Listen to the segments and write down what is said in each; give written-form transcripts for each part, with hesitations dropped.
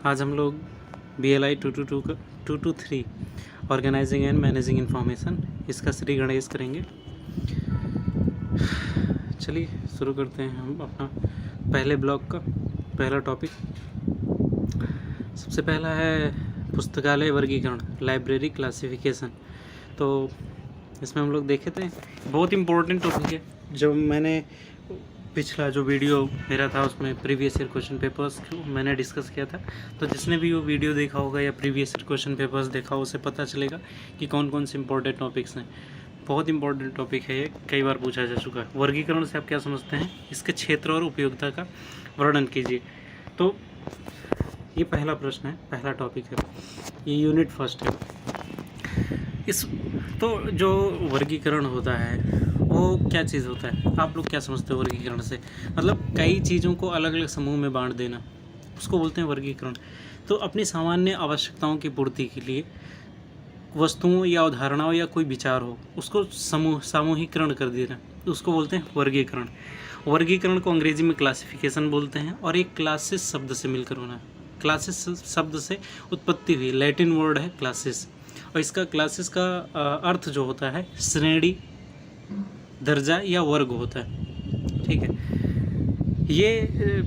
आज हम लोग BLI 223 organising and managing information इसका श्री गणेश करेंगे। चलिए शुरू करते हैं हम अपना पहले ब्लॉक का पहला टॉपिक। सबसे पहला है पुस्तकालय वर्गीकरण, लाइब्रेरी क्लासिफिकेशन। तो इसमें हम लोग देखे थे, बहुत इम्पोर्टेंट टॉपिक है। जब मैंने पिछला जो वीडियो मेरा था उसमें प्रीवियस ईयर क्वेश्चन पेपर्स को मैंने डिस्कस किया था, तो जिसने भी वो वीडियो देखा होगा या प्रीवियस ईयर क्वेश्चन पेपर्स देखा उसे पता चलेगा कि कौन कौन से इंपॉर्टेंट टॉपिक्स हैं। बहुत इंपॉर्टेंट टॉपिक है ये, कई बार पूछा जा चुका है। वर्गीकरण से आप क्या समझते हैं, इसके क्षेत्र और उपयोगिता का वर्णन कीजिए। तो ये पहला प्रश्न है, पहला टॉपिक है, ये यूनिट फर्स्ट है। इस तो जो वर्गीकरण होता है वो क्या चीज़ होता है, आप लोग क्या समझते हो वर्गीकरण से? मतलब कई चीज़ों को अलग अलग समूह में बांट देना, उसको बोलते हैं वर्गीकरण। तो अपनी सामान्य आवश्यकताओं की पूर्ति के लिए वस्तुओं या अवधारणाओं या कोई विचार हो, उसको सामूहिकरण कर देना, उसको बोलते हैं वर्गीकरण। वर्गीकरण को अंग्रेजी में क्लासिफिकेशन बोलते हैं और एक क्लासेस शब्द से मिलकर होना। क्लासेस शब्द से उत्पत्ति हुई, लैटिन वर्ड है क्लासेस, और इसका क्लासेस का अर्थ जो होता है श्रेणी, दर्जा या वर्ग होता है। ठीक है, ये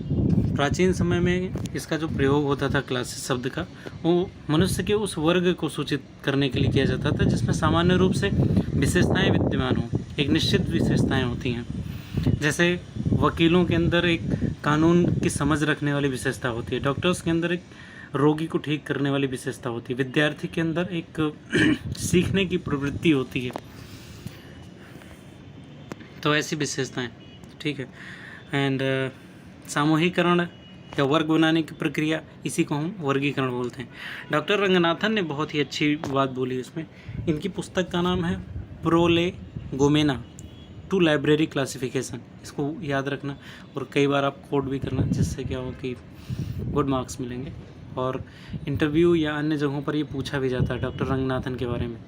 प्राचीन समय में इसका जो प्रयोग होता था क्लासेस शब्द का, वो मनुष्य के उस वर्ग को सूचित करने के लिए किया जाता था जिसमें सामान्य रूप से विशेषताएं विद्यमान हों। एक निश्चित विशेषताएं होती हैं, जैसे वकीलों के अंदर एक कानून की समझ रखने वाली विशेषता होती है, डॉक्टर्स के अंदर एक रोगी को ठीक करने वाली विशेषता होती है, विद्यार्थी के अंदर एक सीखने की प्रवृत्ति होती है। तो ऐसी विशेषताएं, ठीक है। एंड सामूहिकरण या वर्ग बनाने की प्रक्रिया, इसी को हम वर्गीकरण बोलते हैं। डॉक्टर रंगनाथन ने बहुत ही अच्छी बात बोली इसमें। इनकी पुस्तक का नाम है प्रोलेगोमेना टू लाइब्रेरी क्लासिफिकेशन। इसको याद रखना और कई बार आप कोड भी करना, जिससे क्या हो कि गुड मार्क्स मिलेंगे। और इंटरव्यू या अन्य जगहों पर ये पूछा भी जाता है डॉक्टर रंगनाथन के बारे में।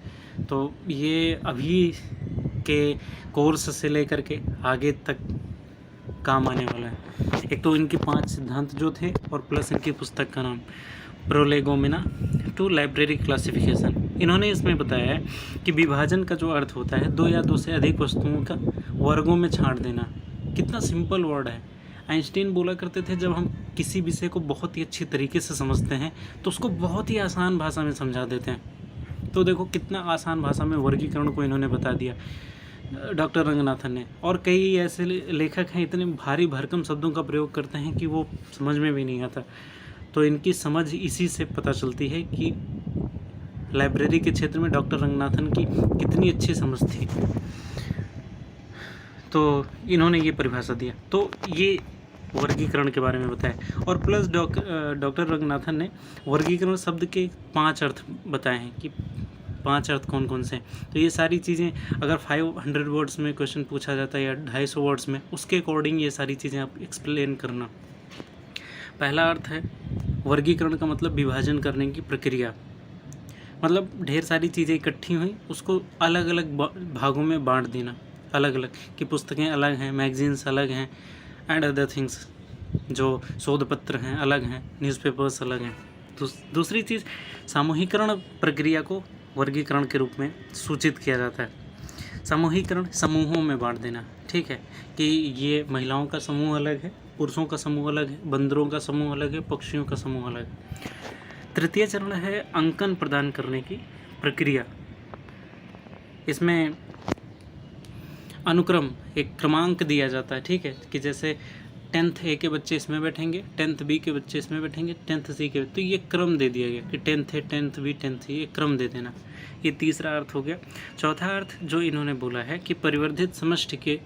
तो ये अभी के कोर्स से लेकर के आगे तक काम आने वाला है। एक तो इनके 5 सिद्धांत जो थे, और प्लस इनकी पुस्तक का नाम प्रोलेगोमेना टू लाइब्रेरी क्लासिफिकेशन। इन्होंने इसमें बताया है कि विभाजन का जो अर्थ होता है 2 या 2 से अधिक वस्तुओं का वर्गों में छांट देना। कितना सिंपल वर्ड है। आइंस्टीन बोला करते थे, जब हम किसी विषय को बहुत ही अच्छी तरीके से समझते हैं तो उसको बहुत ही आसान भाषा में समझा देते हैं। तो देखो कितना आसान भाषा में वर्गीकरण को इन्होंने बता दिया डॉक्टर रंगनाथन ने। और कई ऐसे लेखक हैं इतने भारी भरकम शब्दों का प्रयोग करते हैं कि वो समझ में भी नहीं आता। तो इनकी समझ इसी से पता चलती है कि लाइब्रेरी के क्षेत्र में डॉक्टर रंगनाथन की कितनी अच्छी समझ थी। तो इन्होंने ये परिभाषा दिया, तो ये वर्गीकरण के बारे में बताया। और प्लस डॉक्टर रंगनाथन ने वर्गीकरण शब्द के 5 अर्थ बताए हैं कि 5 अर्थ कौन कौन से हैं। तो ये सारी चीज़ें अगर 500 वर्ड्स में क्वेश्चन पूछा जाता है या 250 वर्ड्स में, उसके अकॉर्डिंग ये सारी चीज़ें आप एक्सप्लेन करना। पहला अर्थ है वर्गीकरण का मतलब विभाजन करने की प्रक्रिया। मतलब ढेर सारी चीज़ें इकट्ठी हुई, उसको अलग अलग भागों में बांट देना। अलग अलग कि पुस्तकें अलग हैं, मैगजीन्स अलग हैं, एंड अदर थिंग्स, जो शोध पत्र हैं अलग हैं, न्यूज़पेपर्स अलग हैं। दूसरी चीज़, सामूहिकरण प्रक्रिया को वर्गीकरण के रूप में सूचित किया जाता है। सामूहिकरण समूहों में बांट देना, ठीक है, कि ये महिलाओं का समूह अलग है, पुरुषों का समूह अलग है, बंदरों का समूह अलग है, पक्षियों का समूह अलग है। तृतीय चरण है अंकन प्रदान करने की प्रक्रिया। इसमें अनुक्रम, एक क्रमांक दिया जाता है, ठीक है, कि जैसे 10th A के बच्चे इसमें बैठेंगे, 10th B के बच्चे इसमें बैठेंगे, 10th C के, तो ये क्रम दे दिया गया कि 10th A 10th B 10th C, ये क्रम दे देना। ये तीसरा अर्थ हो गया। चौथा अर्थ जो इन्होंने बोला है कि परिवर्धित समष्टि के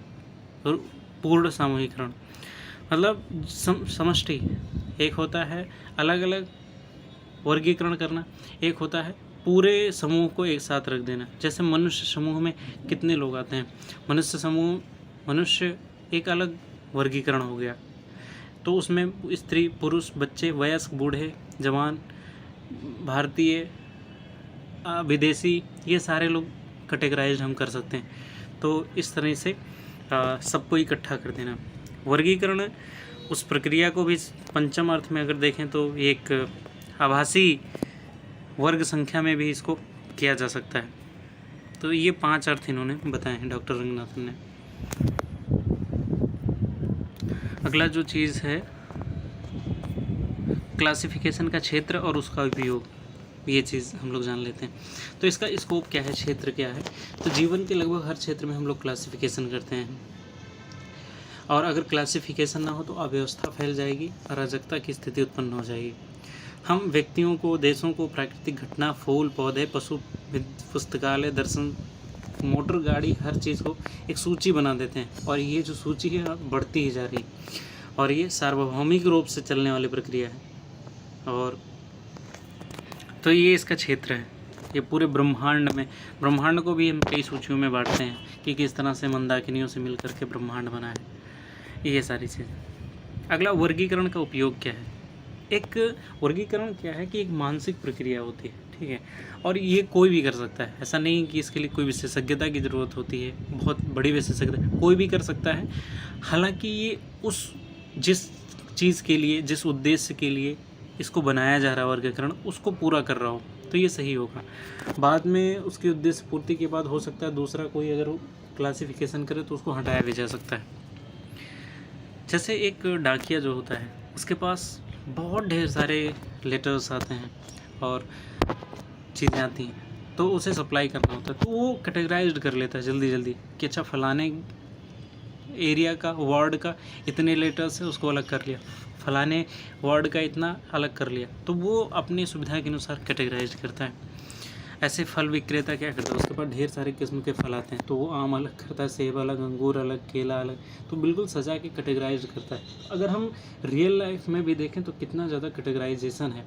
पूर्ण सामूहिकरण। मतलब समष्टि एक होता है अलग अलग वर्गीकरण करना, एक होता है पूरे समूह को एक साथ रख देना। जैसे मनुष्य समूह में कितने लोग आते हैं, मनुष्य एक अलग वर्गीकरण हो गया। तो उसमें स्त्री, पुरुष, बच्चे, वयस्क, बूढ़े, जवान, भारतीय, विदेशी, ये सारे लोग कैटेगराइज हम कर सकते हैं। तो इस तरह से सबको इकट्ठा कर देना। वर्गीकरण उस प्रक्रिया को भी पंचम अर्थ में अगर देखें तो एक आभासी वर्ग संख्या में भी इसको किया जा सकता है। तो ये 5 अर्थ इन्होंने बताए हैं डॉक्टर रंगनाथन ने। अगला जो चीज़ है क्लासिफिकेशन का क्षेत्र और उसका उपयोग, ये चीज़ हम लोग जान लेते हैं। तो इसका स्कोप क्या है, क्षेत्र क्या है। तो जीवन के लगभग हर क्षेत्र में हम लोग क्लासिफिकेशन करते हैं, और अगर क्लासिफिकेशन ना हो तो अव्यवस्था फैल जाएगी, अराजकता की स्थिति उत्पन्न हो जाएगी। हम व्यक्तियों को, देशों को, प्राकृतिक घटना, फूल पौधे, पशु, पुस्तकालय, दर्शन, मोटर गाड़ी, हर चीज़ को एक सूची बना देते हैं, और ये जो सूची है बढ़ती ही जा रही है, और ये सार्वभौमिक रूप से चलने वाली प्रक्रिया है। और तो ये इसका क्षेत्र है। ये पूरे ब्रह्मांड को भी हम कई सूचियों में बांटते हैं कि किस तरह से मंदाकिनियों से मिलकर के ब्रह्मांड बना है, ये सारी चीज़। अगला वर्गीकरण का उपयोग क्या है। एक वर्गीकरण क्या है कि एक मानसिक प्रक्रिया होती है, ठीक है, और ये कोई भी कर सकता है। ऐसा नहीं कि इसके लिए कोई विशेषज्ञता की ज़रूरत होती है, बहुत बड़ी विशेषज्ञता, कोई भी कर सकता है। हालांकि ये उस जिस चीज़ के लिए, जिस उद्देश्य के लिए इसको बनाया जा रहा है वर्गीकरण, उसको पूरा कर रहा हो तो ये सही होगा। बाद में उसकी उद्देश्य पूर्ति के बाद हो सकता है दूसरा कोई अगर क्लासिफिकेशन करे तो उसको हटाया भी जा सकता है। जैसे एक डाकिया जो होता है उसके पास बहुत ढेर सारे लेटर्स आते हैं और चीज़ें आती हैं, तो उसे सप्लाई करना होता है, तो वो कैटेगराइज्ड कर लेता है जल्दी जल्दी कि अच्छा फलाने एरिया का, वार्ड का इतने लेटर्स है, उसको अलग कर लिया, फलाने वार्ड का इतना अलग कर लिया, तो वो अपनी सुविधा के अनुसार कैटेगराइज करता है। ऐसे फल विक्रेता क्या करता है, उसके पास ढेर सारे किस्म के फल आते हैं, तो वो आम अलग करता है, सेब अलग, अंगूर अलग, केला अलग, तो बिल्कुल सजा के कैटेगराइज करता है। अगर हम रियल लाइफ में भी देखें तो कितना ज़्यादा कैटेगराइजेशन है।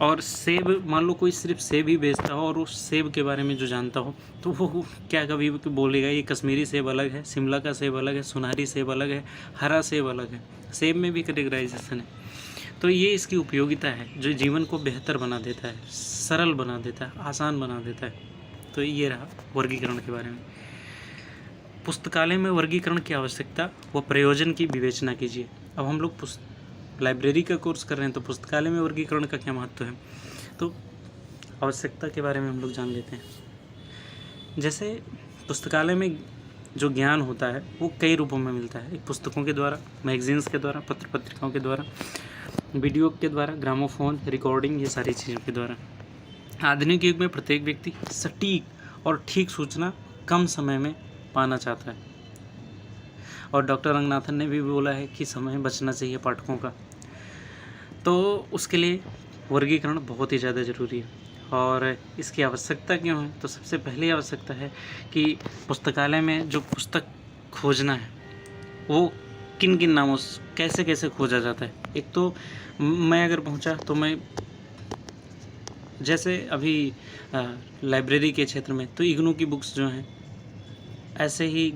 और सेब, मान लो कोई सिर्फ सेब ही बेचता हो और उस सेब के बारे में जो जानता हो, तो वो क्या कभी बोलेगा ये कश्मीरी सेब अलग है, शिमला का सेब अलग है, सुनहरी सेब अलग है, हरा सेब अलग है। सेब में भी कैटेगराइजेशन है। तो ये इसकी उपयोगिता है जो जीवन को बेहतर बना देता है, सरल बना देता है, आसान बना देता है। तो ये रहा वर्गीकरण के बारे में। पुस्तकालय में वर्गीकरण की आवश्यकता व प्रयोजन की विवेचना कीजिए। अब हम लोग लाइब्रेरी का कोर्स कर रहे हैं, तो पुस्तकालय में वर्गीकरण का क्या महत्व है, तो आवश्यकता के बारे में हम लोग जान लेते हैं। जैसे पुस्तकालय में जो ज्ञान होता है वो कई रूपों में मिलता है। एक पुस्तकों के द्वारा, मैगजीन्स के द्वारा, पत्र पत्रिकाओं के द्वारा, वीडियो के द्वारा, ग्रामोफोन, रिकॉर्डिंग, ये सारी चीज़ों के द्वारा। आधुनिक युग में प्रत्येक व्यक्ति सटीक और ठीक सूचना कम समय में पाना चाहता है, और डॉक्टर रंगनाथन ने भी बोला है कि समय बचना चाहिए पाठकों का। तो उसके लिए वर्गीकरण बहुत ही ज़्यादा ज़रूरी है। और इसकी आवश्यकता क्यों है, तो सबसे पहली आवश्यकता है कि पुस्तकालय में जो पुस्तक खोजना है वो किन किन नामों से, कैसे कैसे खोजा जाता है। एक तो मैं अगर पहुंचा तो मैं, जैसे अभी लाइब्रेरी के क्षेत्र में तो इग्नू की बुक्स जो हैं, ऐसे ही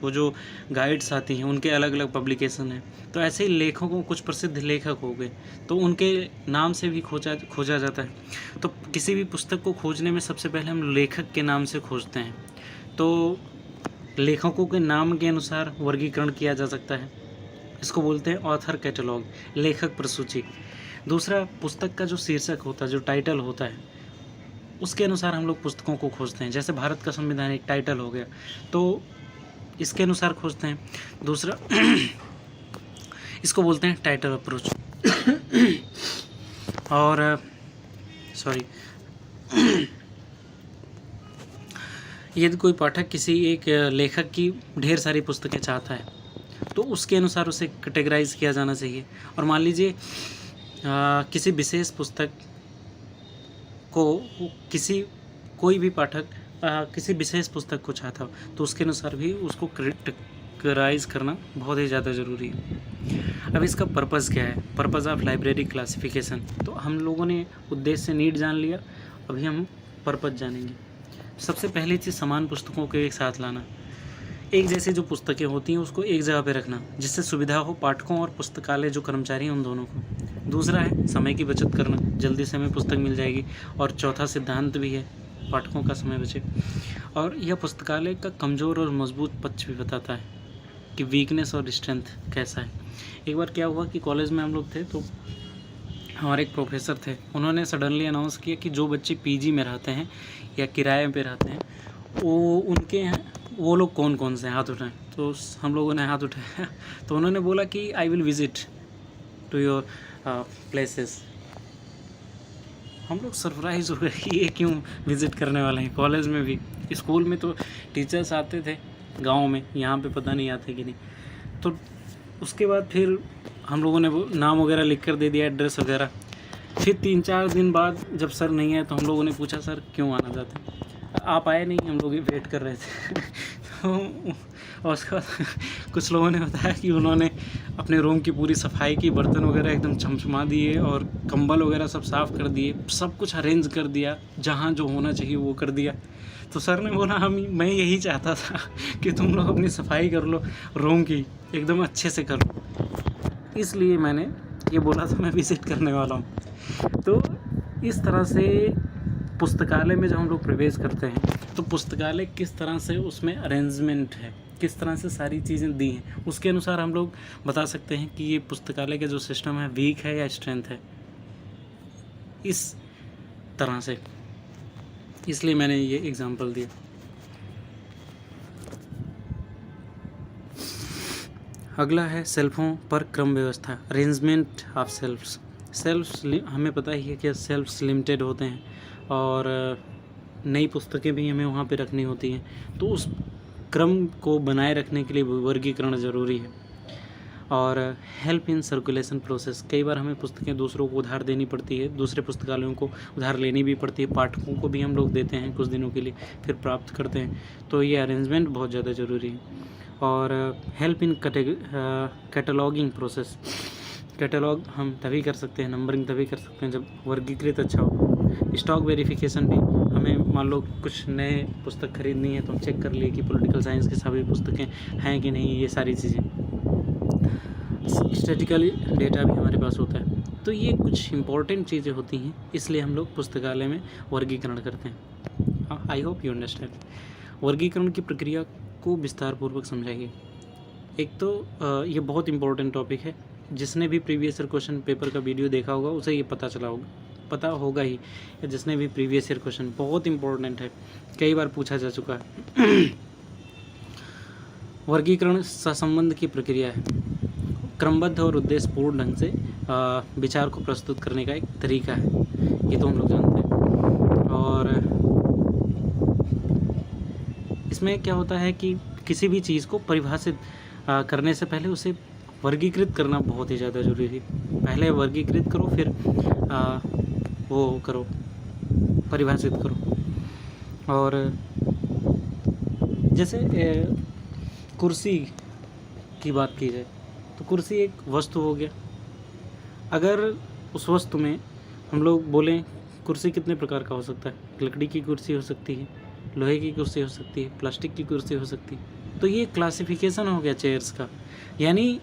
वो जो गाइड्स आती हैं उनके अलग अलग पब्लिकेशन हैं। तो ऐसे ही लेखकों, कुछ प्रसिद्ध लेखक हो गए तो उनके नाम से भी खोजा जाता है। तो किसी भी पुस्तक को खोजने में सबसे पहले हम लेखक के नाम से खोजते हैं। तो लेखकों के नाम के अनुसार वर्गीकरण किया जा सकता है। इसको बोलते हैं ऑथर कैटलॉग, लेखक प्रसूची। दूसरा, पुस्तक का जो शीर्षक होता है, जो टाइटल होता है, उसके अनुसार हम लोग पुस्तकों को खोजते हैं। जैसे भारत का संविधान एक टाइटल हो गया, तो इसके अनुसार खोजते हैं। दूसरा इसको बोलते हैं टाइटल अप्रोच। और यदि कोई पाठक किसी एक लेखक की ढेर सारी पुस्तकें चाहता है तो उसके अनुसार उसे कैटेगराइज किया जाना चाहिए। और मान लीजिए किसी विशेष पुस्तक को कोई भी पाठक किसी विशेष पुस्तक को चाहता हो तो उसके अनुसार भी उसको कैटेगराइज करना बहुत ही ज़्यादा ज़रूरी है। अब इसका पर्पज़ क्या है, पर्पज़ ऑफ लाइब्रेरी क्लासिफिकेशन। तो हम लोगों ने उद्देश्य नीड जान लिया, अभी हम पर्पज़ जानेंगे। सबसे पहली चीज़, समान पुस्तकों को एक साथ लाना। एक जैसी जो पुस्तकें होती हैं उसको एक जगह पे रखना जिससे सुविधा हो पाठकों और पुस्तकालय जो कर्मचारी हैं उन दोनों को। दूसरा है समय की बचत करना, जल्दी से हमें पुस्तक मिल जाएगी। और चौथा सिद्धांत भी है, पाठकों का समय बचे। और यह पुस्तकालय का कमज़ोर और मजबूत पक्ष भी बताता है। कि वीकनेस और स्ट्रेंथ कैसा है। एक बार क्या हुआ कि कॉलेज में हम लोग थे, तो हमारे एक प्रोफेसर थे, उन्होंने सडनली अनाउंस किया कि जो बच्चे पीजी में रहते हैं या किराए पे रहते हैं, वो उनके यहाँ वो लोग कौन कौन से हाथ उठाएं। तो हम लोगों ने हाथ उठाया। तो उन्होंने बोला कि I will visit to your places. हम लोग सरप्राइज हो गए कि ये क्यों विज़िट करने वाले हैं। कॉलेज में भी, स्कूल में तो टीचर्स आते थे गांव में, यहाँ पे पता नहीं आते कि नहीं। तो उसके बाद फिर हम लोगों ने वो नाम वगैरह लिख कर दे दिया, एड्रेस वगैरह। फिर 3-4 दिन बाद जब सर नहीं आए तो हम लोगों ने पूछा, सर क्यों आना चाहते हैं? आप आए नहीं, हम लोग वेट कर रहे थे। तो और उसके बाद कुछ लोगों ने बताया कि उन्होंने अपने रूम की पूरी सफाई की, बर्तन वगैरह एकदम चमचमा दिए और कंबल वगैरह सब साफ़ कर दिए, सब कुछ अरेंज कर दिया, जहाँ जो होना चाहिए वो कर दिया। तो सर ने बोला, मैं यही चाहता था कि तुम लोग अपनी सफाई कर लो, रूम की एकदम अच्छे से कर लो, इसलिए मैंने ये बोला था मैं विज़िट करने वाला हूँ। तो इस तरह से पुस्तकालय में जब हम लोग प्रवेश करते हैं तो पुस्तकालय किस तरह से उसमें अरेंजमेंट है, किस तरह से सारी चीज़ें दी हैं, उसके अनुसार हम लोग बता सकते हैं कि ये पुस्तकालय का जो सिस्टम है वीक है या स्ट्रेंथ है, इस तरह से। इसलिए मैंने ये एग्जांपल दिया। अगला है सेल्फों पर क्रम व्यवस्था, अरेंजमेंट ऑफ सेल्फ्स। सेल्फ्स हमें पता ही है कि सेल्फ्स लिमिटेड होते हैं और नई पुस्तकें भी हमें वहाँ पे रखनी होती हैं, तो उस क्रम को बनाए रखने के लिए वर्गीकरण ज़रूरी है। और हेल्प इन सर्कुलेशन प्रोसेस, कई बार हमें पुस्तकें दूसरों को उधार देनी पड़ती है, दूसरे पुस्तकालयों को उधार लेनी भी पड़ती है, पाठकों को भी हम लोग देते हैं कुछ दिनों के लिए, फिर प्राप्त करते हैं, तो ये अरेंजमेंट बहुत ज़्यादा ज़रूरी है। और help in cataloguing process, catalogue हम तभी कर सकते हैं, नंबरिंग तभी कर सकते हैं जब वर्गीकृत अच्छा हो। स्टॉक वेरिफिकेशन भी, हमें मान लो कुछ नए पुस्तक खरीदनी है तो हम चेक कर लिए कि पॉलिटिकल साइंस की सभी पुस्तकें हैं कि नहीं, ये सारी चीज़ें। स्टैटिकली डेटा भी हमारे पास होता है। तो ये कुछ इम्पोर्टेंट चीज़ें होती हैं, इसलिए हम लोग पुस्तकालय में वर्गीकरण करते हैं। I hope you understand. वर्गीकरण की प्रक्रिया को विस्तारपूर्वक समझाइए। एक तो ये बहुत इम्पोर्टेंट टॉपिक है, जिसने भी प्रीवियस ईयर क्वेश्चन पेपर का वीडियो देखा होगा उसे ये पता होगा ही, जिसने भी प्रीवियस ईयर क्वेश्चन, बहुत इम्पोर्टेंट है, कई बार पूछा जा चुका है। वर्गीकरण सहसंबंध की प्रक्रिया है, क्रमबद्ध और उद्देश्यपूर्ण ढंग से विचार को प्रस्तुत करने का एक तरीका है, ये तो हम लोग जानते हैं। और इसमें क्या होता है कि किसी भी चीज़ को परिभाषित करने से पहले उसे वर्गीकृत करना बहुत ही ज़्यादा ज़रूरी है। पहले वर्गीकृत करो, फिर वो करो, परिभाषित करो। और जैसे कुर्सी की बात की जाए तो कुर्सी एक वस्तु हो गया। अगर उस वस्तु में हम लोग बोलें कुर्सी कितने प्रकार का हो सकता है, लकड़ी की कुर्सी हो सकती है, लोहे की कुर्सी हो सकती है, प्लास्टिक की कुर्सी हो सकती है, तो ये क्लासिफिकेशन हो गया चेयर्स का। यानी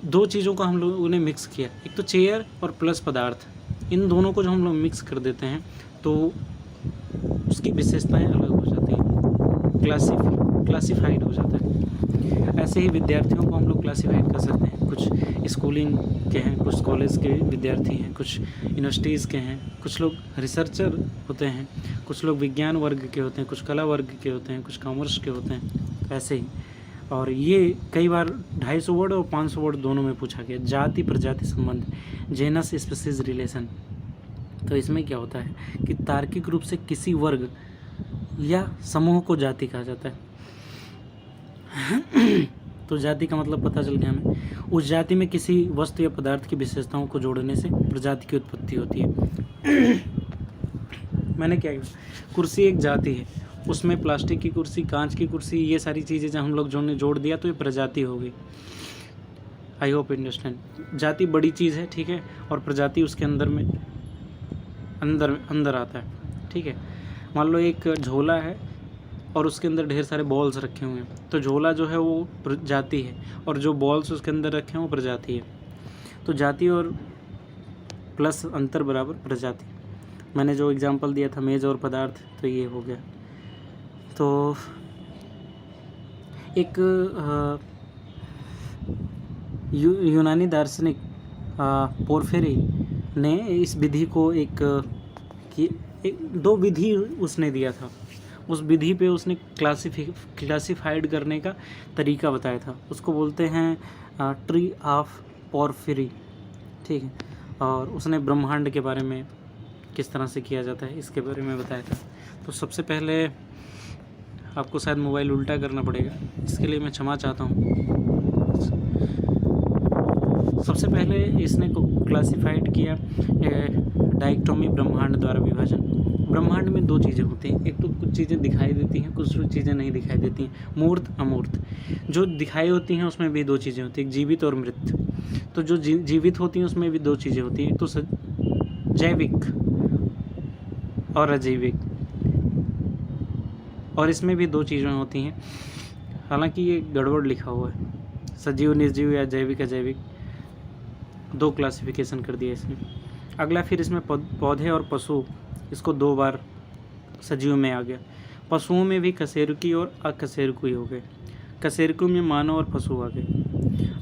दो चीज़ों का हम लोगों ने मिक्स किया, एक तो चेयर और प्लस पदार्थ, इन दोनों को जो हम लोग मिक्स कर देते हैं तो उसकी विशेषताएं अलग हो जाती हैं, क्लासिफाइड हो जाता है। ऐसे ही विद्यार्थियों को हम लोग क्लासिफाइड कर सकते हैं, कुछ स्कूलिंग के हैं, कुछ कॉलेज के विद्यार्थी हैं, कुछ यूनिवर्सिटीज़ के हैं, कुछ लोग रिसर्चर होते हैं, कुछ लोग विज्ञान वर्ग के होते हैं, कुछ कला वर्ग के होते हैं, कुछ कॉमर्स के होते हैं, ऐसे ही। और ये कई बार 250 वर्ड और 500 वर्ड दोनों में पूछा गया। जाति प्रजाति संबंध, जेनस स्पीशीज रिलेशन, तो इसमें क्या होता है कि तार्किक रूप से किसी वर्ग या समूह को जाति कहा जाता है। तो जाति का मतलब पता चल गया हमें, उस जाति में किसी वस्तु या पदार्थ की विशेषताओं को जोड़ने से प्रजाति की उत्पत्ति होती है। मैंने क्या किया, कुर्सी एक जाति है, उसमें प्लास्टिक की कुर्सी, कांच की कुर्सी, ये सारी चीज़ें जब हम लोग जोड़ दिया तो ये प्रजाति हो गई। I hope understand. जाति बड़ी चीज़ है, ठीक है, और प्रजाति उसके अंदर आता है, ठीक है। मान लो एक झोला है और उसके अंदर ढेर सारे बॉल्स रखे हुए हैं, तो झोला जो है वो जाति है और जो बॉल्स उसके अंदर रखे हैं वो प्रजाति है। तो जाति और प्लस अंतर बराबर प्रजाति। मैंने जो एग्जांपल दिया था मेज और पदार्थ, तो ये हो गया। तो एक यूनानी दार्शनिक पोर्फिरी ने इस विधि को दो विधि उसने दिया था। उस विधि पे उसने क्लासिफाइड करने का तरीका बताया था। उसको बोलते हैं ट्री ऑफ पोर्फिरी, ठीक है। और उसने ब्रह्मांड के बारे में किस तरह से किया जाता है इसके बारे में बताया था। तो सबसे पहले आपको शायद मोबाइल उल्टा करना पड़ेगा, इसके लिए मैं क्षमा चाहता हूँ। सबसे पहले इसने को क्लासिफाइड किया डायक्टोमी, ब्रह्मांड द्वारा विभाजन। ब्रह्मांड में दो चीज़ें होती हैं, एक तो कुछ चीज़ें दिखाई देती हैं, कुछ चीज़ें नहीं दिखाई देती हैं, मूर्त अमूर्त। जो दिखाई होती हैं उसमें भी दो चीज़ें होती हैं, एक जीवित और मृत। तो जो जीवित होती हैं उसमें भी दो चीज़ें होती हैं, एक तो जैविक और अजैविक, और इसमें भी दो चीज़ें होती हैं। हालांकि ये गड़बड़ लिखा हुआ है, सजीव निर्जीव या जैविक अजैविक, दो क्लासिफिकेशन कर दिया इसमें। अगला फिर इसमें पौधे और पशु, इसको दो बार सजीव में आ गया। पशुओं में भी कशेरुकी और अकशेरुकी हो गए। कशेरुकी में मानव और पशु आ गए।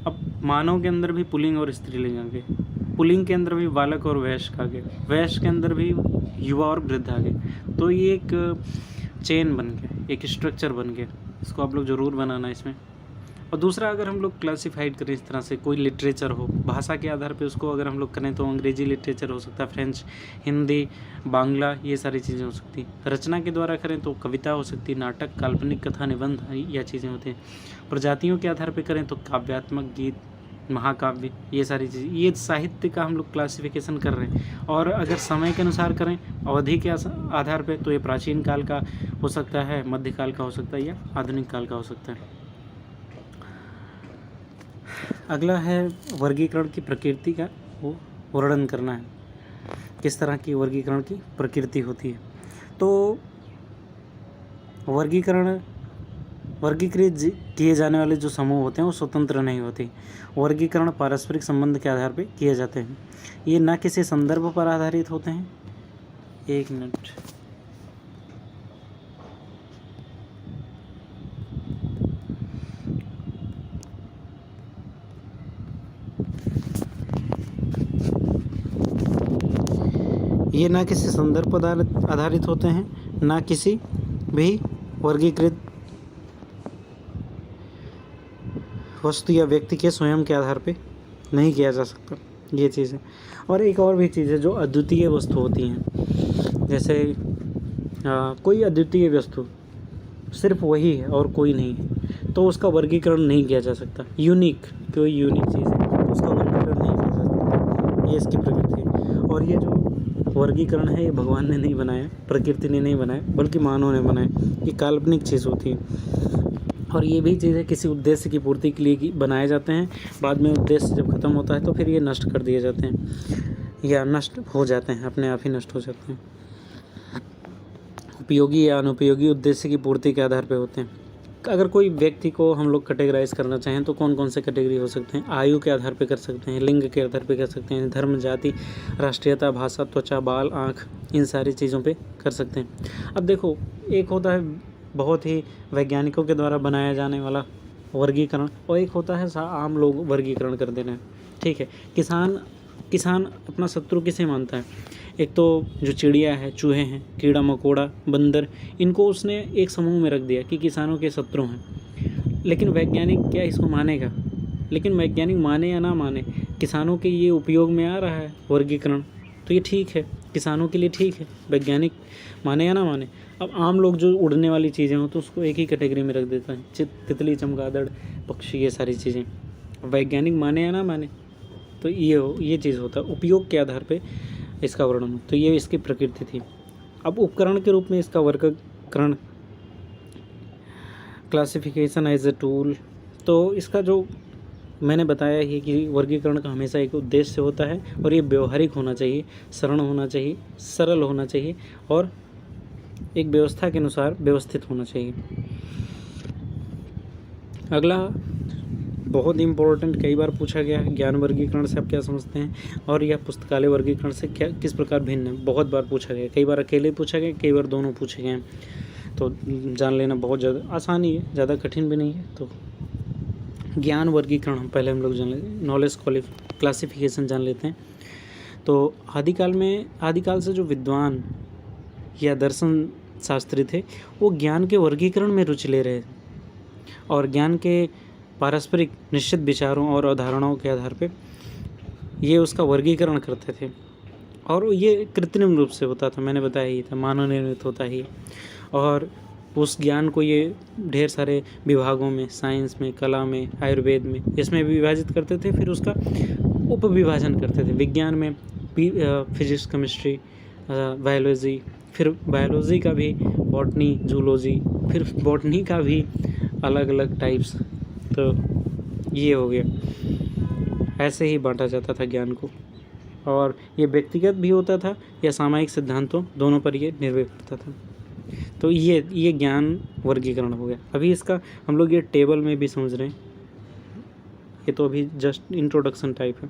अब मानव के अंदर भी पुल्लिंग और स्त्रीलिंग आ गए। पुल्लिंग के अंदर भी बालक और वयस्क आ गए। वयस्क के अंदर भी युवा और वृद्ध आ गए। तो ये एक चेन बन गया, एक स्ट्रक्चर बन गया। इसको आप लोग ज़रूर बनाना इसमें। और दूसरा, अगर हम लोग क्लासिफाइड करें इस तरह से, कोई लिटरेचर हो, भाषा के आधार पे उसको अगर हम लोग करें तो अंग्रेजी लिटरेचर हो सकता है, फ्रेंच, हिंदी, बांग्ला, ये सारी चीज़ें हो सकती हैं। रचना के द्वारा करें तो कविता हो सकती है, नाटक, काल्पनिक कथा, निबंध, या चीज़ें होती हैं। प्रजातियों के आधार पे करें तो काव्यात्मक, गीत, महाकाव्य, ये सारी चीज़ें, ये साहित्य का हम लोग क्लासिफिकेशन कर रहे हैं। और अगर समय के अनुसार करें, अवधि के आधार पे, तो ये प्राचीन काल का हो सकता है, मध्यकाल का हो सकता है, या आधुनिक काल का हो सकता है। अगला है वर्गीकरण की प्रकृति का वो वर्णन करना है, किस तरह की वर्गीकरण की प्रकृति होती है। तो वर्गीकृत किए जाने वाले जो समूह होते हैं वो स्वतंत्र नहीं होते। वर्गीकरण पारस्परिक संबंध के आधार पर किए जाते हैं। ये न किसी संदर्भ पर आधारित होते हैं। एक मिनट, ये ना किसी संदर्भ पर आधारित होते हैं, ना किसी भी वर्गीकृत वस्तु या व्यक्ति के स्वयं के आधार पे नहीं किया जा सकता, ये चीज़ है। और एक और भी चीज़ है जो अद्वितीय वस्तु होती हैं, जैसे कोई अद्वितीय वस्तु सिर्फ वही है और कोई नहीं है, तो उसका वर्गीकरण नहीं किया जा सकता। कोई यूनिक चीज़ है तो उसका वर्गीकरण नहीं किया जा सकता, ये इसकी प्रकृति है। और ये जो वर्गीकरण है ये भगवान ने नहीं बनाया, प्रकृति ने नहीं बनाया, बल्कि मानव ने बनाया। ये काल्पनिक चीज़ होती है। और ये भी चीज़ें किसी उद्देश्य की पूर्ति के लिए बनाए जाते हैं। बाद में उद्देश्य जब ख़त्म होता है तो फिर ये नष्ट कर दिए जाते हैं या नष्ट हो जाते हैं, अपने आप ही नष्ट हो जाते हैं। उपयोगी या अनुपयोगी उद्देश्य की पूर्ति के आधार पर होते हैं। अगर कोई व्यक्ति को हम लोग कैटेगराइज करना चाहें तो कौन कौन से कैटेगरी हो सकते हैं? आयु के आधार पर कर सकते हैं, लिंग के आधार पर कर सकते हैं, धर्म, जाति, राष्ट्रीयता, भाषा, त्वचा, बाल, आँख, इन सारी चीज़ों पे कर सकते हैं। अब देखो, एक होता है बहुत ही वैज्ञानिकों के द्वारा बनाया जाने वाला वर्गीकरण, और एक होता है आम लोग वर्गीकरण कर देना है, ठीक है। किसान अपना शत्रु किसे मानता है? एक तो जो चिड़िया है, चूहे हैं, कीड़ा मकोड़ा, बंदर, इनको उसने एक समूह में रख दिया कि किसानों के शत्रु हैं। लेकिन वैज्ञानिक क्या इसको मानेगा? लेकिन वैज्ञानिक माने या ना माने, किसानों के ये उपयोग में आ रहा है वर्गीकरण, तो ये ठीक है, किसानों के लिए ठीक है। वैज्ञानिक माने या ना माने। अब आम लोग जो उड़ने वाली चीज़ें हो तो उसको एक ही कैटेगरी में रख देता है, तितली, चमगादड़, पक्षी, ये सारी चीज़ें। वैज्ञानिक माने या ना माने, तो ये चीज़ होता है, उपयोग के आधार पे इसका वर्णन। तो ये इसकी प्रकृति थी। अब उपकरण के रूप में इसका वर्गीकरण, क्लासिफिकेशन एज ए टूल, तो इसका जो मैंने बताया ही कि वर्गीकरण का हमेशा एक उद्देश्य होता है और ये व्यवहारिक होना चाहिए, सरल होना चाहिए, सरल होना चाहिए और एक व्यवस्था के अनुसार व्यवस्थित होना चाहिए। अगला बहुत इम्पोर्टेंट, कई बार पूछा गया है, ज्ञान वर्गीकरण से आप क्या समझते हैं और यह पुस्तकालय वर्गीकरण से किस प्रकार भिन्न है? बहुत बार पूछा गया, कई बार अकेले पूछा गया, कई बार दोनों पूछे गए हैं। तो जान लेना बहुत ज़्यादा आसानी है, ज़्यादा कठिन भी नहीं है। तो ज्ञान वर्गीकरण पहले हम लोग जान लेते, नॉलेज क्लासिफिकेशन जान लेते हैं। तो आदिकाल से जो विद्वान या दर्शन शास्त्री थे वो ज्ञान के वर्गीकरण में रुचि ले रहे थे और ज्ञान के पारस्परिक निश्चित विचारों और अवधारणाओं के आधार पे ये उसका वर्गीकरण करते थे और ये कृत्रिम रूप से होता था, मैंने बताया ही था, मानव निर्मित होता ही। और उस ज्ञान को ये ढेर सारे विभागों में, साइंस में, कला में, आयुर्वेद में, इसमें विभाजित करते थे। फिर उसका उपविभाजन करते थे। विज्ञान में फिजिक्स, केमिस्ट्री, बायोलॉजी, फिर बायोलॉजी का भी बॉटनी, जूलॉजी, फिर बॉटनी का भी अलग अलग टाइप्स। तो ये हो गया, ऐसे ही बांटा जाता था ज्ञान को और ये व्यक्तिगत भी होता था या सामायिक सिद्धांतों, दोनों पर ये निर्भर करता था। तो ये ज्ञान वर्गीकरण हो गया। अभी इसका हम लोग ये टेबल में भी समझ रहे हैं, ये तो अभी जस्ट इंट्रोडक्शन टाइप है।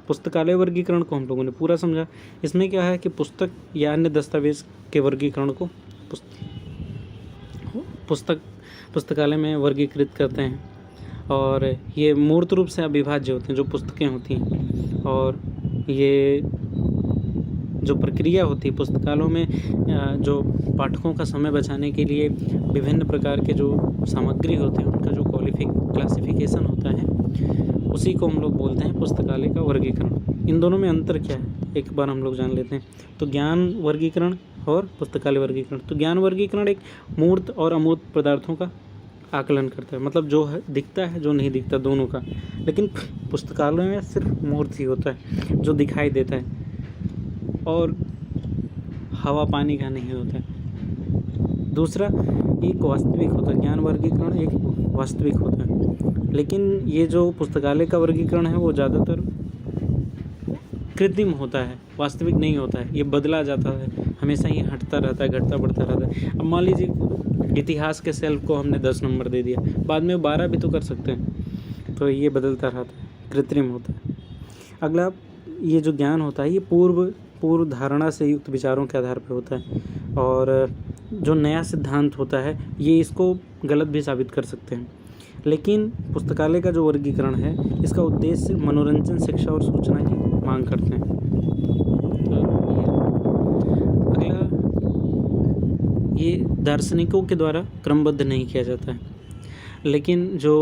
पुस्तकालय वर्गीकरण को हम लोगों ने पूरा समझा। इसमें क्या है कि पुस्तक या अन्य दस्तावेज के वर्गीकरण को पुस्तकालय में वर्गीकृत करते हैं और ये मूर्त रूप से अविभाज्य होते हैं जो पुस्तकें होती हैं। और ये जो प्रक्रिया होती है पुस्तकालयों में, जो पाठकों का समय बचाने के लिए विभिन्न प्रकार के जो सामग्री होते हैं उनका जो क्लासिफिकेशन होता है, उसी को हम लोग बोलते हैं पुस्तकालय का वर्गीकरण। इन दोनों में अंतर क्या है एक बार हम लोग जान लेते हैं। तो ज्ञान वर्गीकरण और पुस्तकालय वर्गीकरण। तो ज्ञान वर्गीकरण एक मूर्त और अमूर्त पदार्थों का आकलन करता है, मतलब जो है दिखता है, जो नहीं दिखता, दोनों का। लेकिन पुस्तकालय में सिर्फ मूर्त ही होता है, जो दिखाई देता है और हवा पानी का नहीं होता है। दूसरा एक वास्तविक होता है, ज्ञान वर्गीकरण एक वास्तविक होता है। लेकिन ये जो पुस्तकालय का वर्गीकरण है वो ज़्यादातर कृत्रिम होता है, वास्तविक नहीं होता है। ये बदला जाता है, हमेशा ही हटता रहता है, घटता बढ़ता रहता है। अब मान लीजिए इतिहास के सेल्फ को हमने 10 नंबर दे दिया, बाद में 12 भी तो कर सकते हैं। तो ये बदलता रहता है, कृत्रिम होता है। अगला ये जो ज्ञान होता है ये पूर्व धारणा से युक्त विचारों के आधार पर होता है और जो नया सिद्धांत होता है ये इसको गलत भी साबित कर सकते हैं। लेकिन पुस्तकालय का जो वर्गीकरण है इसका उद्देश्य मनोरंजन, शिक्षा और सूचना की मांग करते हैं। अगला, ये दार्शनिकों के द्वारा क्रमबद्ध नहीं किया जाता है। लेकिन जो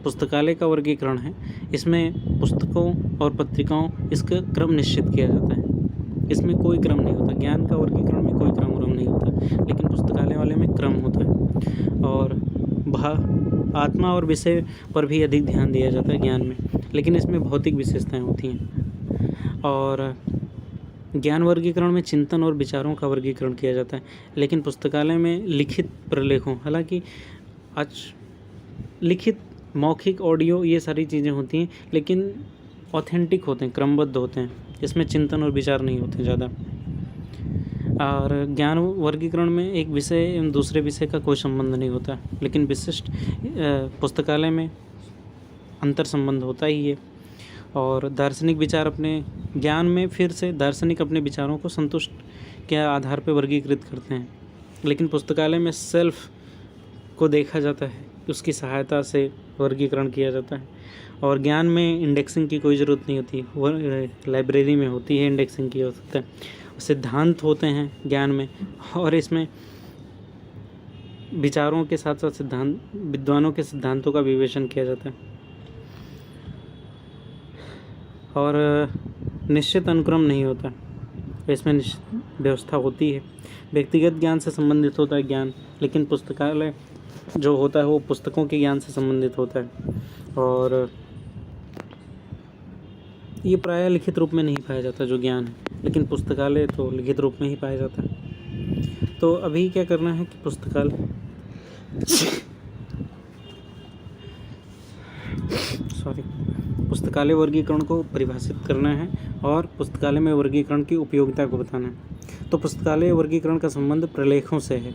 पुस्तकालय का वर्गीकरण है इसमें पुस्तकों और पत्रिकाओं इसका क्रम निश्चित किया जाता है। इसमें कोई क्रम नहीं होता। ज्ञान का वर्गीकरण में कोई क्रम नहीं होता, लेकिन पुस्तकालय वाले में क्रम होता है। और आत्मा और विषय पर भी अधिक ध्यान दिया जाता है ज्ञान में, लेकिन इसमें भौतिक विशेषताएं होती हैं। और ज्ञान वर्गीकरण में चिंतन और विचारों का वर्गीकरण किया जाता है, लेकिन पुस्तकालय में लिखित प्रलेखों, हालांकि आज लिखित, मौखिक, ऑडियो ये सारी चीज़ें होती हैं, लेकिन ऑथेंटिक होते हैं, क्रमबद्ध होते हैं। इसमें चिंतन और विचार नहीं होते ज़्यादा। और ज्ञान वर्गीकरण में एक विषय एवं दूसरे विषय का कोई संबंध नहीं होता, लेकिन विशिष्ट पुस्तकालय में अंतर संबंध होता ही है। और दार्शनिक विचार अपने ज्ञान में फिर से दार्शनिक अपने विचारों को संतुष्ट के आधार पर वर्गीकृत करते हैं, लेकिन पुस्तकालय में सेल्फ को देखा जाता है, उसकी सहायता से वर्गीकरण किया जाता है। और ज्ञान में इंडेक्सिंग की कोई ज़रूरत नहीं होती, वो लाइब्रेरी में होती है, इंडेक्सिंग की हो सकता है। सिद्धांत होते हैं ज्ञान में, और इसमें विचारों के साथ साथ विद्वानों के सिद्धांतों का विवेचन किया जाता है। और निश्चित अनुक्रम नहीं होता, इसमें निश्चित व्यवस्था होती है। व्यक्तिगत ज्ञान से संबंधित होता है ज्ञान, लेकिन पुस्तकालय जो होता है वो पुस्तकों के ज्ञान से संबंधित होता है। और ये प्रायः लिखित रूप में नहीं पाया जाता जो ज्ञान है, लेकिन पुस्तकालय तो लिखित रूप में ही पाया जाता है। तो अभी क्या करना है कि पुस्तकालय वर्गीकरण को परिभाषित करना है और पुस्तकालय में वर्गीकरण की उपयोगिता को बताना है। तो पुस्तकालय वर्गीकरण का संबंध प्रलेखों से है,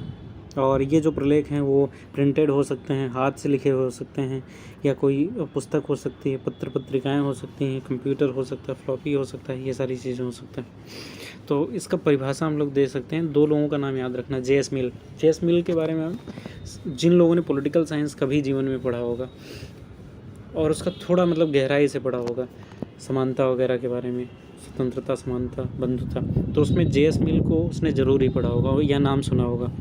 और ये जो प्रलेख हैं वो प्रिंटेड हो सकते हैं, हाथ से लिखे हो सकते हैं, या कोई पुस्तक हो सकती है, पत्र पत्रिकाएं हो सकती हैं, कंप्यूटर हो सकता है, फ्लॉपी हो सकता है, ये सारी चीज़ें हो सकता है। तो इसका परिभाषा हम लोग दे सकते हैं। 2 लोगों का नाम याद रखना, J.S. मिल। J.S. मिल के बारे में जिन लोगों ने पॉलिटिकल साइंस कभी जीवन में पढ़ा होगा और उसका थोड़ा मतलब गहराई से पढ़ा होगा, समानता वगैरह के बारे में, स्वतंत्रता, समानता, बंधुता, तो उसमें जे.एस. मिल को उसने ज़रूर ही पढ़ा होगा या नाम सुना होगा।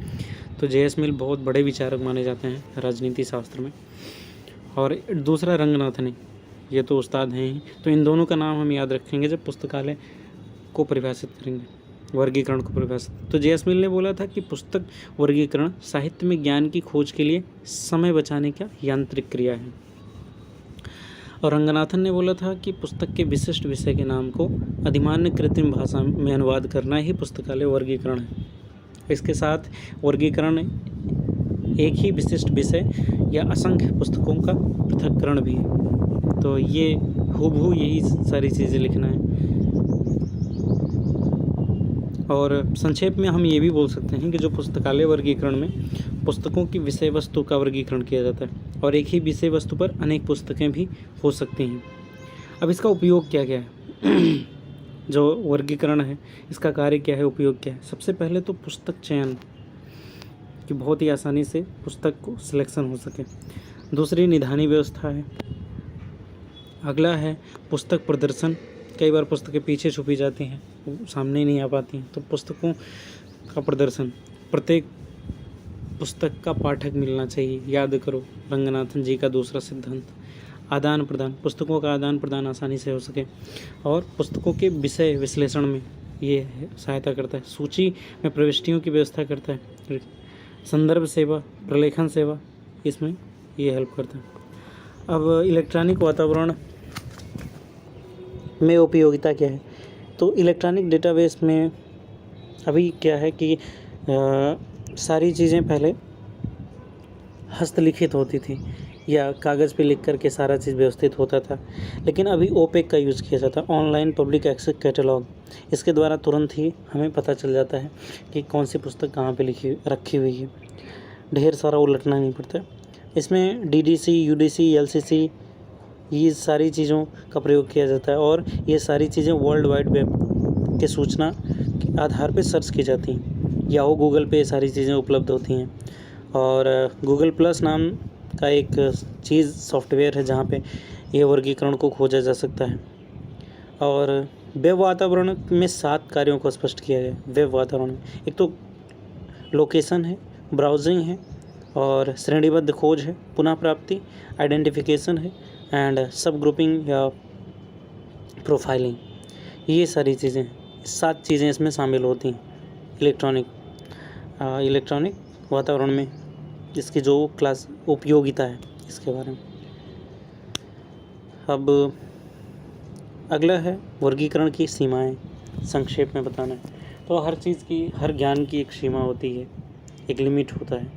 तो जे.एस. मिल बहुत बड़े विचारक माने जाते हैं राजनीति शास्त्र में। और दूसरा रंगनाथन है, ये तो उस्ताद हैं ही। तो इन दोनों का नाम हम याद रखेंगे जब पुस्तकालय को परिभाषित करेंगे, वर्गीकरण को परिभाषित। तो जे.एस. मिल ने बोला था कि पुस्तक वर्गीकरण साहित्य में ज्ञान की खोज के लिए समय बचाने का यांत्रिक क्रिया है। और रंगनाथन ने बोला था कि पुस्तक के विशिष्ट विषय के नाम को अधिमान्य कृत्रिम भाषा में अनुवाद करना ही पुस्तकालय वर्गीकरण है। इसके साथ वर्गीकरण एक ही विशिष्ट विषय या असंख्य पुस्तकों का पृथक्करण भी है। तो ये हूबहू यही सारी चीज़ें लिखना है। और संक्षेप में हम ये भी बोल सकते हैं कि जो पुस्तकालय वर्गीकरण में पुस्तकों की विषय वस्तु का वर्गीकरण किया जाता है और एक ही विषय वस्तु पर अनेक पुस्तकें भी हो सकती हैं। अब इसका उपयोग क्या क्या है? जो वर्गीकरण है इसका कार्य क्या है, उपयोग क्या है? सबसे पहले तो पुस्तक चयन कि बहुत ही आसानी से पुस्तक को सिलेक्शन हो सके। दूसरी निधानी व्यवस्था है। अगला है पुस्तक प्रदर्शन। कई बार पुस्तकें पीछे छुपी जाती हैं, सामने नहीं आ पाती हैं, तो पुस्तकों का प्रदर्शन। प्रत्येक पुस्तक का पाठक मिलना चाहिए, याद करो रंगनाथन जी का दूसरा सिद्धांत। आदान प्रदान, पुस्तकों का आदान प्रदान आसानी से हो सके। और पुस्तकों के विषय विश्लेषण में ये सहायता करता है। सूची में प्रविष्टियों की व्यवस्था करता है। संदर्भ सेवा, प्रलेखन सेवा, इसमें ये हेल्प करता है। अब इलेक्ट्रॉनिक वातावरण में उपयोगिता क्या है? तो इलेक्ट्रॉनिक डेटाबेस में अभी क्या है कि सारी चीज़ें पहले हस्तलिखित होती थी या कागज़ पे लिख कर के सारा चीज़ व्यवस्थित होता था, लेकिन अभी ओपेक का यूज़ किया जाता है, ऑनलाइन पब्लिक एक्सेस कैटलॉग। इसके द्वारा तुरंत ही हमें पता चल जाता है कि कौन सी पुस्तक कहाँ पे रखी हुई है, ढेर सारा उलटना नहीं पड़ता। इसमें DDC, UDC, LCC ये सारी चीज़ों का प्रयोग किया जाता है और ये सारी चीज़ें वर्ल्ड वाइड वेब के सूचना के आधार पे सर्च की जाती हैं। याहू, गूगल पे ये सारी चीज़ें उपलब्ध होती हैं। और गूगल प्लस नाम का एक चीज़ सॉफ्टवेयर है जहाँ पे ये वर्गीकरण को खोजा जा सकता है। और वेब वातावरण में 7 कार्यों को स्पष्ट किया गया है। वेब वातावरण में एक तो लोकेशन है, ब्राउजिंग है, और श्रेणीबद्ध खोज है, पुनः प्राप्ति, आइडेंटिफिकेशन है, एंड सब ग्रुपिंग या प्रोफाइलिंग। ये सारी चीज़ें, 7 चीज़ें इसमें शामिल होती हैं इलेक्ट्रॉनिक वातावरण में। इसकी जो क्लास उपयोगिता है इसके बारे में। अब अगला है वर्गीकरण की सीमाएं, संक्षेप में बताना है। तो हर चीज़ की, हर ज्ञान की एक सीमा होती है, एक लिमिट होता है।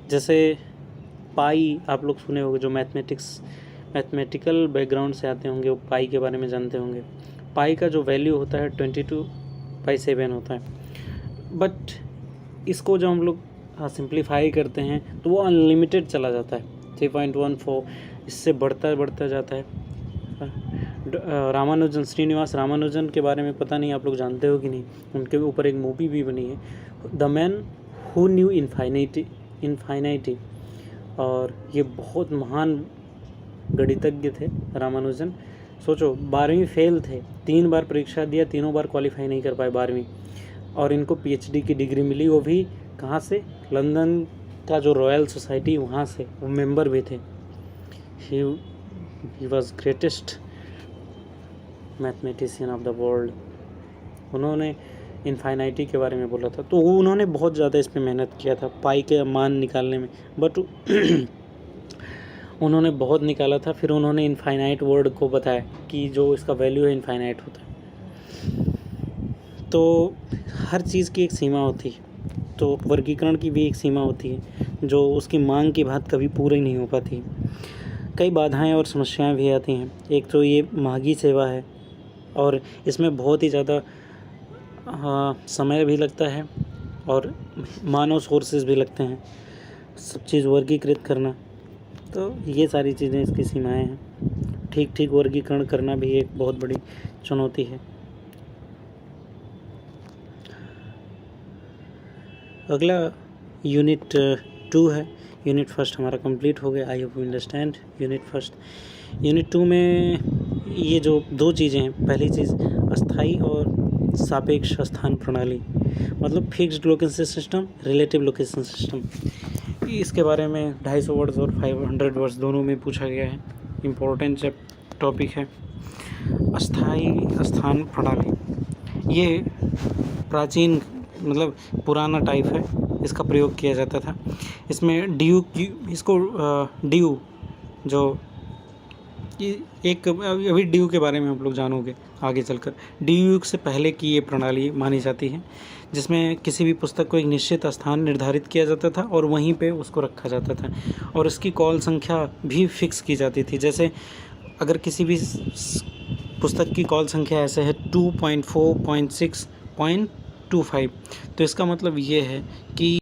जैसे पाई आप लोग सुने होंगे, जो मैथमेटिकल बैकग्राउंड से आते होंगे वो पाई के बारे में जानते होंगे। पाई का जो वैल्यू होता है 22/7 होता है। बट इसको जो हम लोग सिंप्लीफाई करते हैं तो वो अनलिमिटेड चला जाता है, 3.14, इससे बढ़ता जाता है। रामानुजन, श्रीनिवास रामानुजन के बारे में पता नहीं आप लोग जानते हो कि नहीं, उनके ऊपर एक मूवी भी बनी है, द मैन हु न्यू इन्फाइनाइटी। और ये बहुत महान गणितज्ञ थे रामानुजन। सोचो 12वीं फेल थे, 3 बार परीक्षा दिया, तीनों बार क्वालिफाई नहीं कर पाए 12वीं, और इनको PhD की डिग्री मिली, वो भी कहाँ से? लंदन का जो रॉयल सोसाइटी, वहाँ से वो मेंबर भी थे। He was greatest mathematician of the world. उन्होंने इन्फाइनाइटी के बारे में बोला था, तो उन्होंने बहुत ज़्यादा इस पर मेहनत किया था पाई के मान निकालने में, बट उन्होंने बहुत निकाला था। फिर उन्होंने इनफाइनाइट वर्ड को बताया कि जो इसका वैल्यू है इनफाइनाइट होता है। तो हर चीज़ की एक सीमा होती है, तो वर्गीकरण की भी एक सीमा होती है जो उसकी मांग की बात कभी पूरी नहीं हो पाती। कई बाधाएं और समस्याएं भी आती हैं। एक तो ये महंगी सेवा है और इसमें बहुत ही ज़्यादा समय भी लगता है और मानव सोर्सेज भी लगते हैं, सब चीज़ वर्गीकृत करना। तो ये सारी चीज़ें इसकी सीमाएं हैं। ठीक वर्गीकरण करना भी एक बहुत बड़ी चुनौती है। अगला यूनिट 2 है। यूनिट फर्स्ट हमारा कंप्लीट हो गया। I hope you understand unit first. Unit 2 में ये जो 2 चीज़ें हैं, पहली चीज़ अस्थाई और सापेक्ष स्थान प्रणाली, मतलब fixed location system, relative location system. इसके बारे में 250 वर्ड्स और 500 वर्ड्स दोनों में पूछा गया है। इम्पोर्टेंट टॉपिक है। अस्थाई स्थान प्रणाली ये प्राचीन मतलब पुराना टाइप है, इसका प्रयोग किया जाता था। इसमें ड्यू जो एक अभी ड्यू के बारे में हम लोग जानोगे आगे चलकर। ड्यू युग से पहले की ये प्रणाली मानी जाती है, जिसमें किसी भी पुस्तक को एक निश्चित स्थान निर्धारित किया जाता था और वहीं पे उसको रखा जाता था, और इसकी कॉल संख्या भी फिक्स की जाती थी। जैसे अगर किसी भी पुस्तक की कॉल संख्या ऐसे है 2.4.6.25, तो इसका मतलब ये है कि